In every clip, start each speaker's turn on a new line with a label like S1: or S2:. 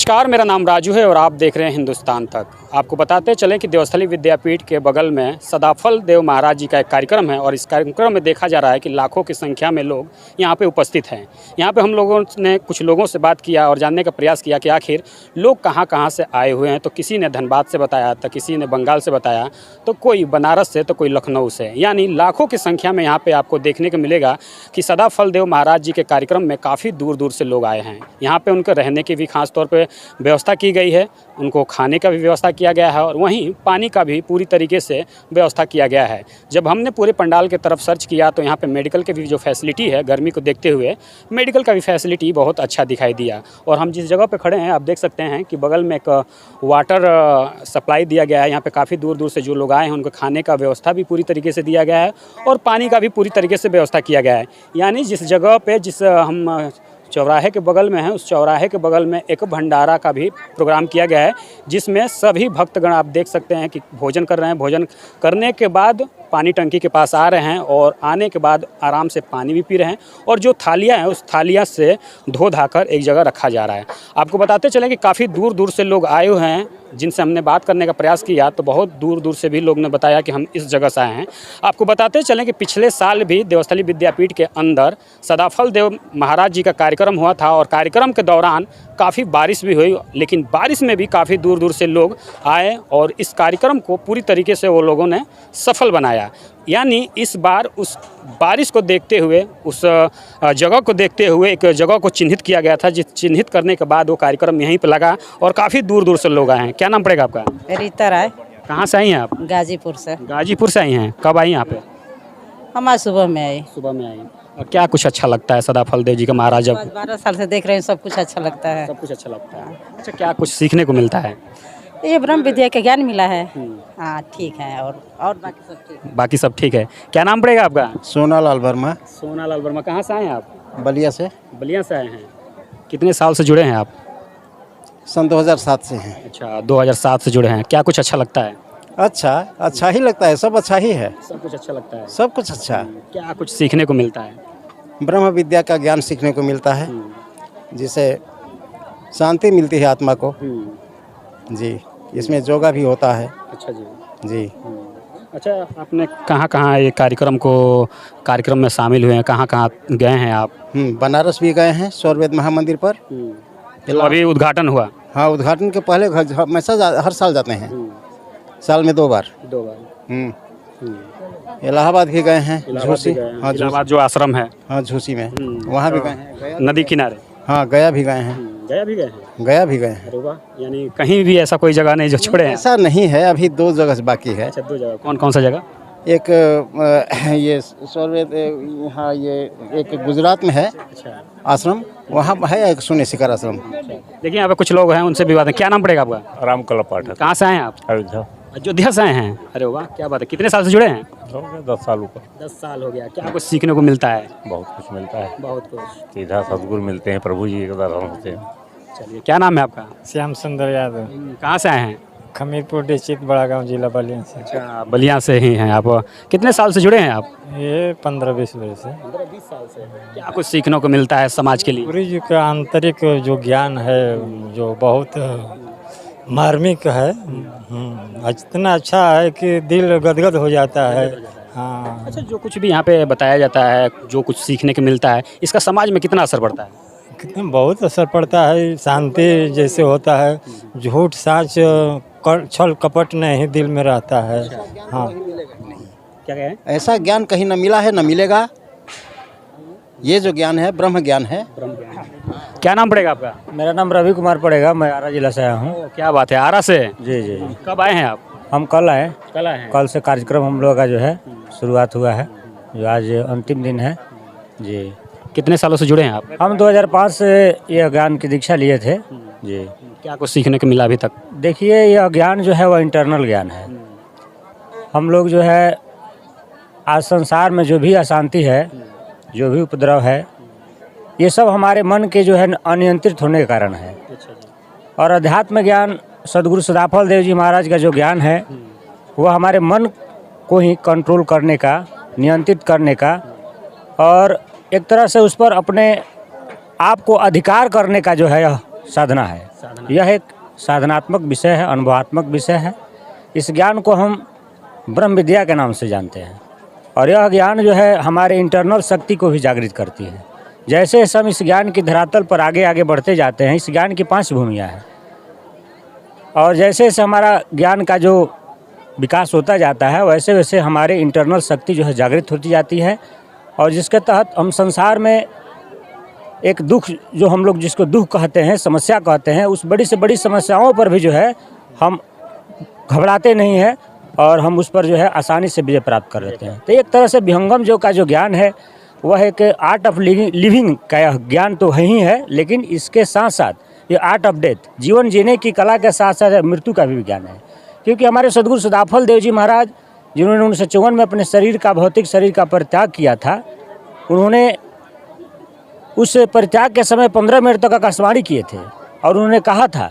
S1: नमस्कार, मेरा नाम राजू है और आप देख रहे हैं हिंदुस्तान तक। आपको बताते चलें कि देवस्थली विद्यापीठ के बगल में सदाफल देव महाराज जी का एक कार्यक्रम है और इस कार्यक्रम में देखा जा रहा है कि लाखों की संख्या में लोग यहाँ पे उपस्थित हैं। यहाँ पे हम लोगों ने कुछ लोगों से बात किया और जानने का प्रयास किया कि आखिर लोग कहाँ से आए हुए हैं। तो किसी ने धनबाद से बताया, तो किसी ने बंगाल से बताया, तो कोई बनारस से, तो कोई लखनऊ से, यानी लाखों की संख्या में यहाँ पर आपको देखने को मिलेगा कि सदाफल देव महाराज जी के कार्यक्रम में काफ़ी दूर दूर से लोग आए हैं। यहाँ पर उनके रहने की भी खास तौर पर व्यवस्था की गई है, उनको खाने का भी व्यवस्था किया गया है और वहीं पानी का भी पूरी तरीके से व्यवस्था किया गया है। जब हमने पूरे पंडाल के तरफ सर्च किया तो यहाँ पे मेडिकल के भी जो फैसिलिटी है, गर्मी को देखते हुए मेडिकल का भी फैसिलिटी बहुत अच्छा दिखाई दिया। और हम जिस जगह पे खड़े हैं आप देख सकते हैं कि बगल में एक वाटर सप्लाई दिया गया है। यहाँ पे काफ़ी दूर दूर से जो लोग आए हैं उनको खाने का व्यवस्था भी पूरी तरीके से दिया गया है और पानी का भी पूरी तरीके से व्यवस्था किया गया है। यानी जिस जगह पर जिस हम चौराहे के बगल में है, उस चौराहे के बगल में एक भंडारा का भी प्रोग्राम किया गया है, जिसमें सभी भक्तगण आप देख सकते हैं कि भोजन कर रहे हैं। भोजन करने के बाद पानी टंकी के पास आ रहे हैं और आने के बाद आराम से पानी भी पी रहे हैं और जो थालियां हैं उस थालियां से धो धाकर एक जगह रखा जा रहा है। आपको बताते चलें कि काफ़ी दूर दूर से लोग आए हुए हैं। जिनसे हमने बात करने का प्रयास किया तो बहुत दूर दूर से भी लोग ने बताया कि हम इस जगह से आए हैं। आपको बताते चलें कि पिछले साल भी देवस्थली विद्यापीठ के अंदर सदाफल देव महाराज जी का कार्यक्रम हुआ था और कार्यक्रम के दौरान काफ़ी बारिश भी हुई, लेकिन बारिश में भी काफ़ी दूर दूर से लोग आए और इस कार्यक्रम को पूरी तरीके से वो लोगों ने सफल बनाया। यानी इस बार उस बारिश को देखते हुए, उस जगह को देखते हुए एक जगह को चिन्हित किया गया था, जिस चिन्हित करने के बाद वो कार्यक्रम यहीं पर लगा और काफ़ी दूर दूर से लोग आए हैं। क्या नाम पड़ेगा आपका?
S2: रीता राय।
S1: कहाँ से आई हैं आप?
S2: गाजीपुर से।
S1: गाजीपुर से आई हैं। कब आई यहाँ पे?
S2: हम आज सुबह में आई।
S1: सुबह में आई। और क्या कुछ अच्छा लगता है सदाफल देव जी का महाराज?
S2: 12 साल से देख रहे हैं, सब कुछ अच्छा लगता है।
S1: सब कुछ अच्छा लगता है। अच्छा, क्या कुछ सीखने को मिलता है?
S2: ये ब्रह्म विद्या का ज्ञान मिला है। हाँ ठीक है। और बाकी सब ठीक है।
S1: बाकी सब ठीक है। क्या नाम पड़ेगा आपका?
S3: सोनालाल वर्मा।
S1: सोनालाल वर्मा। कहाँ से आए हैं आप?
S3: बलिया से।
S1: बलिया से आए हैं। कितने साल से जुड़े हैं आप?
S3: सन 2007 से हैं।
S1: अच्छा, 2007 से जुड़े हैं। क्या कुछ अच्छा लगता है?
S3: अच्छा ही लगता है, सब अच्छा ही है।
S1: सब कुछ अच्छा लगता है।
S3: सब कुछ अच्छा।
S1: क्या कुछ सीखने को मिलता है?
S3: ब्रह्म विद्या का ज्ञान सीखने को मिलता है, जिससे शांति मिलती है आत्मा को। जी, इसमें योगा भी होता है।
S1: अच्छा जी।
S3: जी।
S1: अच्छा, आपने कहाँ ये कार्यक्रम में शामिल हुए हैं? कहाँ गए हैं आप?
S3: बनारस भी गए हैं, सौरवेद महामंदिर पर।
S1: तो अभी उद्घाटन हुआ?
S3: हाँ, उद्घाटन के पहले हमेशा हर साल जाते हैं, साल में 2 बार। इलाहाबाद भी गए हैं, झूसी। हाँ,
S1: इलाहाबाद जो आश्रम है।
S3: हाँ, झूसी में वहाँ भी गए हैं।
S1: नदी किनारे।
S3: हाँ, गया भी गए हैं।
S1: गया भी गए हैं।
S3: गया भी गए हैं।
S1: अरे वाह, यानी कहीं भी ऐसा कोई जगह नहीं जो छोड़े हैं?
S3: ऐसा नहीं है, अभी 2 जगह बाकी है।
S1: अच्छा, 2 जगह। कौन सा जगह?
S3: एक ये सौरवेद, हाँ, ये एक गुजरात में है।
S1: अच्छा।
S3: आश्रम, वहाँ है एक शून्य शिखर आश्रम।
S1: देखिए यहाँ पे कुछ लोग हैं, उनसे भी बात है। क्या नाम पड़ेगा आपका?
S4: रामकला पाठक।
S1: कहाँ से आए हैं आप? अयोध्या से आए हैं। अरे वाह, क्या बात है। कितने साल से जुड़े हैं?
S4: 10 साल ऊपर।
S1: 10 साल हो गया। क्या कुछ सीखने को मिलता है?
S4: बहुत कुछ मिलता है।
S1: बहुत कुछ।
S4: सीधा सदगुरु मिलते हैं, प्रभु जी के दर्शन होते हैं।
S1: चलिए, क्या नाम है आपका?
S5: श्याम सुंदर यादव।
S1: कहाँ से आए हैं?
S5: खमीरपुर डिस्ट्रिक्ट, बड़ा गांव, जिला बलिया से।
S1: अच्छा, बलिया से ही हैं आप। कितने साल से जुड़े हैं आप?
S5: ये 15-20 वर्ष से।
S1: 15-20 साल से। क्या कुछ सीखने को मिलता है समाज के लिए?
S5: गुरु जी का आंतरिक जो ज्ञान है, जो बहुत मार्मिक है, इतना अच्छा है कि दिल गदगद हो जाता है। हाँ।
S1: अच्छा, जो कुछ भी यहाँ पे बताया जाता है, जो कुछ सीखने को मिलता है, इसका समाज में कितना असर पड़ता है?
S5: कितना बहुत असर पड़ता है। शांति जैसे होता है, झूठ साँच छल कपट नहीं दिल में रहता है। हाँ।
S1: क्या कहें?
S3: ऐसा ज्ञान कहीं न मिला है, न मिलेगा। ये जो ज्ञान है ब्रह्म ज्ञान है।
S1: क्या नाम पड़ेगा आपका?
S6: मेरा नाम रवि कुमार पड़ेगा। मैं आरा जिला से आया हूँ।
S1: क्या बात है, आरा से?
S6: जी जी।
S1: कब आए हैं आप?
S6: हम कल आए।
S1: कल आए हैं।
S6: कल से कार्यक्रम हम लोगों का जो है शुरुआत हुआ है, जो आज अंतिम दिन है जी।
S1: कितने सालों से जुड़े हैं आप?
S6: हम 2005 से ये ज्ञान की दीक्षा लिए थे जी।
S1: क्या कुछ सीखने को मिला अभी तक?
S6: देखिए, यह ज्ञान जो है वह इंटरनल ज्ञान है। हम लोग जो है आज संसार में जो भी अशांति है, जो भी उपद्रव है, ये सब हमारे मन के जो है अनियंत्रित होने के कारण है। और अध्यात्म ज्ञान सदगुरु सदाफल देव जी महाराज का जो ज्ञान है वह हमारे मन को ही कंट्रोल करने का, नियंत्रित करने का और एक तरह से उस पर अपने आप को अधिकार करने का जो है साधना है। यह एक साधनात्मक विषय है, अनुभवात्मक विषय है। इस ज्ञान को हम ब्रह्म विद्या के नाम से जानते हैं और यह ज्ञान जो है हमारे इंटरनल शक्ति को भी जागृत करती है। जैसे हम इस ज्ञान की धरातल पर आगे आगे बढ़ते जाते हैं, इस ज्ञान की 5 भूमियाँ हैं और जैसे जैसे हमारा ज्ञान का जो विकास होता जाता है वैसे वैसे हमारे इंटरनल शक्ति जो है जागृत होती जाती है और जिसके तहत हम संसार में एक दुख जो हम लोग जिसको दुख कहते हैं, समस्या कहते हैं, उस बड़ी से बड़ी समस्याओं पर भी जो है हम घबराते नहीं हैं और हम उस पर जो है आसानी से विजय प्राप्त कर लेते हैं। तो एक तरह से विहंगम जो का जो ज्ञान है वह एक आर्ट ऑफ लिविंग का यह ज्ञान तो है ही है, लेकिन इसके साथ साथ ये आर्ट ऑफ डेथ, जीवन जीने की कला के साथ साथ मृत्यु का भी ज्ञान है। क्योंकि हमारे सद्गुरु सदाफल देव जी महाराज जिन्होंने 1954 में अपने शरीर का, भौतिक शरीर का परित्याग किया था, उन्होंने उस परित्याग के समय 15 मिनट तक आकाशवाणी किए थे और उन्होंने कहा था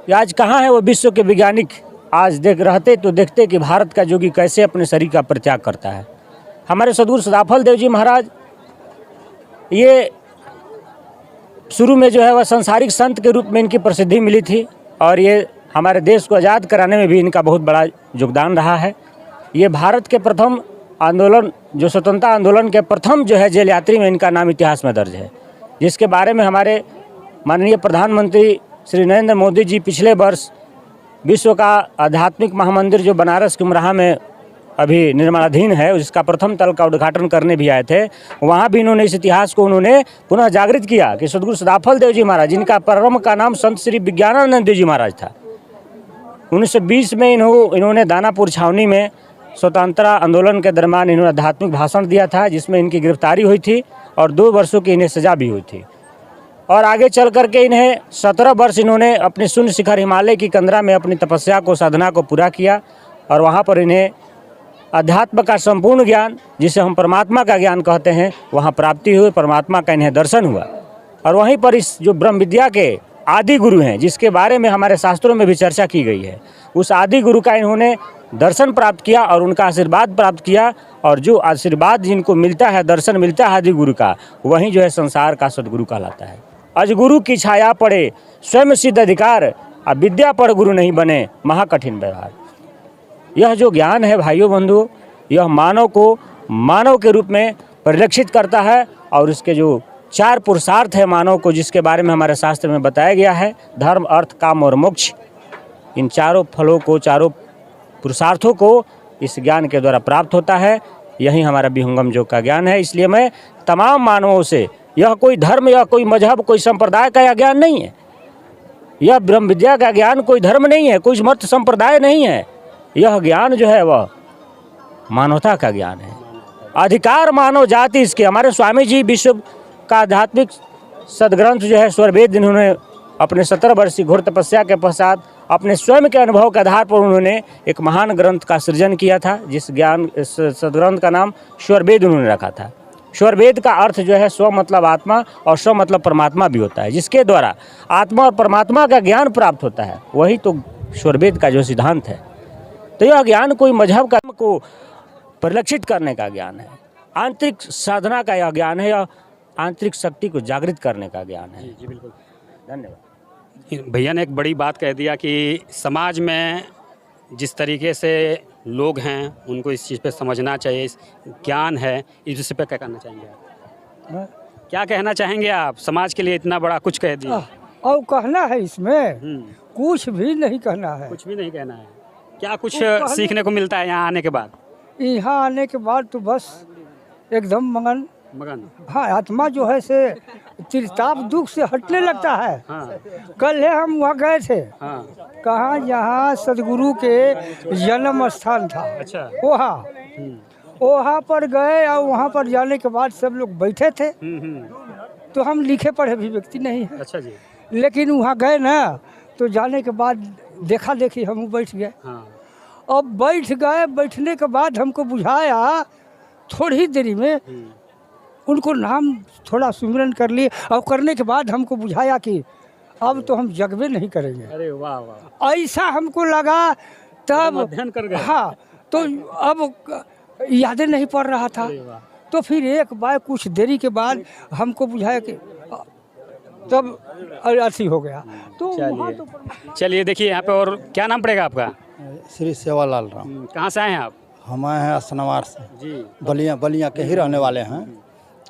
S6: कि आज कहाँ है वो विश्व के वैज्ञानिक, आज रहते तो देखते कि भारत का योगी कैसे अपने शरीर का परित्याग करता है। हमारे सद्गुरु सदाफल देव जी महाराज ये शुरू में जो है वह सांसारिक संत के रूप में इनकी प्रसिद्धि मिली थी और ये हमारे देश को आज़ाद कराने में भी इनका बहुत बड़ा योगदान रहा है। ये भारत के प्रथम आंदोलन, जो स्वतंत्रता आंदोलन के प्रथम जो है जेल यात्री में इनका नाम इतिहास में दर्ज है, जिसके बारे में हमारे माननीय प्रधानमंत्री श्री नरेंद्र मोदी जी पिछले वर्ष विश्व का आध्यात्मिक महामंदिर जो बनारस के उमराह में अभी निर्माणाधीन है, उसका प्रथम तल का उद्घाटन करने भी आए थे। वहाँ भी इन्होंने इस इतिहास को उन्होंने पुनः जागृत किया कि सद्गुरु सदाफल देव जी महाराज, जिनका प्रारंभ का नाम संत श्री विज्ञानानंद देव जी महाराज था, 1920 में इन्होंने दानापुर छावनी में स्वतंत्रता आंदोलन के दरमियान इन्होंने आध्यात्मिक भाषण दिया था, जिसमें इनकी गिरफ्तारी हुई थी और 2 वर्षों की इन्हें सजा भी हुई थी। और आगे चल करके इन्हें 17 वर्ष इन्होंने अपने शून्य शिखर हिमालय की कंदरा में अपनी तपस्या को, साधना को पूरा किया और वहाँ पर इन्हें अध्यात्म का संपूर्ण ज्ञान, जिसे हम परमात्मा का ज्ञान कहते हैं, वहाँ प्राप्ति हुई, परमात्मा का इन्हें दर्शन हुआ। और वहीं पर इस जो ब्रह्म विद्या के आदि गुरु हैं, जिसके बारे में हमारे शास्त्रों में भी चर्चा की गई है, उस आदि गुरु का इन्होंने दर्शन प्राप्त किया और उनका आशीर्वाद प्राप्त किया और जो आशीर्वाद जिनको मिलता है, दर्शन मिलता है आदि गुरु का, वहीं जो है संसार का सदगुरु कहलाता है। अजगुरु की छाया पड़े स्वयं सिद्ध अधिकार, अब विद्या पढ़ गुरु नहीं बने महाकठिन व्यवहार। यह जो ज्ञान है भाइयों बंधुओं, यह मानव को मानव के रूप में परिलक्षित करता है और इसके जो 4 पुरुषार्थ है मानव को, जिसके बारे में हमारे शास्त्र में बताया गया है, धर्म, अर्थ, काम और मोक्ष, इन चारों फलों को, चारों पुरुषार्थों को इस ज्ञान के द्वारा प्राप्त होता है। यही हमारा विहंगम योग का ज्ञान है। इसलिए मैं तमाम मानवों से, यह कोई धर्म या कोई मजहब, कोई संप्रदाय का यह ज्ञान नहीं है, यह ब्रह्म विद्या का ज्ञान कोई धर्म नहीं है, कोई मत संप्रदाय नहीं है। यह ज्ञान जो है वह मानवता का ज्ञान है, अधिकार मानव जाति इसके। हमारे स्वामी जी विश्व का आध्यात्मिक सदग्रंथ जो है स्वरवेद, इन्होंने अपने 17 वर्ष की घोर तपस्या के पश्चात अपने स्वयं के अनुभव के आधार पर उन्होंने एक महान ग्रंथ का सृजन किया था, जिस ज्ञान सदग्रंथ का नाम स्वरवेद उन्होंने रखा था। स्वरवेद का अर्थ जो है स्व मतलब आत्मा और स्व मतलब परमात्मा भी होता है, जिसके द्वारा आत्मा और परमात्मा का ज्ञान प्राप्त होता है, वही तो स्वरवेद का जो सिद्धांत है। तो यह ज्ञान कोई मजहब कर्म को परिलक्षित करने का ज्ञान है, आंतरिक साधना का यह ज्ञान है, यह आंतरिक शक्ति को जागृत करने का ज्ञान है।
S1: जी बिल्कुल,
S6: धन्यवाद।
S1: भैया ने एक बड़ी बात कह दिया कि समाज में जिस तरीके से लोग हैं उनको इस चीज़ पे समझना चाहिए, इस ज्ञान है, इस विषय पे क्या कहना चाहेंगे आप? क्या कहना चाहेंगे आप? समाज के लिए इतना बड़ा कुछ कह दिया
S7: और कहना है इसमें कुछ भी नहीं कहना है,
S1: कुछ भी नहीं कहना है। क्या कुछ सीखने को मिलता है यहाँ आने के बाद?
S7: यहाँ आने के बाद तो बस एकदम मगन। हाँ, आत्मा जो है से त्रिताप दुख से हटने लगता है।
S1: हाँ।
S7: कल है हम वहाँ गए थे।
S1: हाँ।
S7: कहाँ? जहाँ सदगुरु के जन्म स्थान था।
S1: अच्छा।
S7: वहाँ पर गए और वहाँ पर जाने के बाद सब लोग बैठे थे। तो हम लिखे पढ़े भी व्यक्ति नहीं है।
S1: अच्छा जी।
S7: लेकिन वहाँ गए ना तो जाने के बाद देखा देखी हम बैठ गए।
S1: हाँ।
S7: अब बैठ गए, बैठने के बाद हमको बुझाया थोड़ी देरी में उनको नाम थोड़ा सुमिरन कर लिए और करने के बाद हमको बुझाया कि अब तो हम जगबे नहीं करेंगे।
S1: अरे वाह वाह,
S7: ऐसा हमको लगा तब
S1: अध्ययन कर गए।
S7: हाँ, तो अब यादें नहीं पड़ रहा था। तो फिर एक बार कुछ देरी के बाद हमको बुझाया कि तब अर्थी हो गया। तो वहाँ तो
S1: चलिए देखिए यहाँ पे, और क्या नाम पड़ेगा आपका?
S3: श्री सेवालाल राम।
S1: कहाँ से आए हैं आप?
S3: हम आए हैं असनवार से,
S1: जी।
S3: बलिया के ही रहने वाले हैं।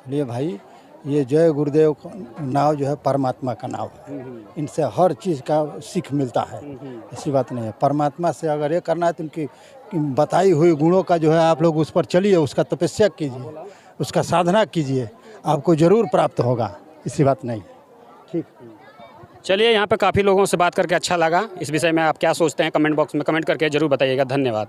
S3: लिए भाई ये जय गुरुदेव का नाव जो है परमात्मा का नाव है, इनसे हर चीज़ का सीख मिलता है, ऐसी बात नहीं है। परमात्मा से अगर ये करना है तो उनकी बताई हुई गुणों का जो है आप लोग उस पर चलिए, उसका तपस्या कीजिए, उसका साधना कीजिए, आपको ज़रूर प्राप्त होगा, ऐसी बात नहीं है। ठीक।
S1: चलिए यहाँ पे काफ़ी लोगों से बात करके अच्छा लगा। इस विषय में आप क्या सोचते हैं कमेंट बॉक्स में कमेंट करके ज़रूर बताइएगा। धन्यवाद।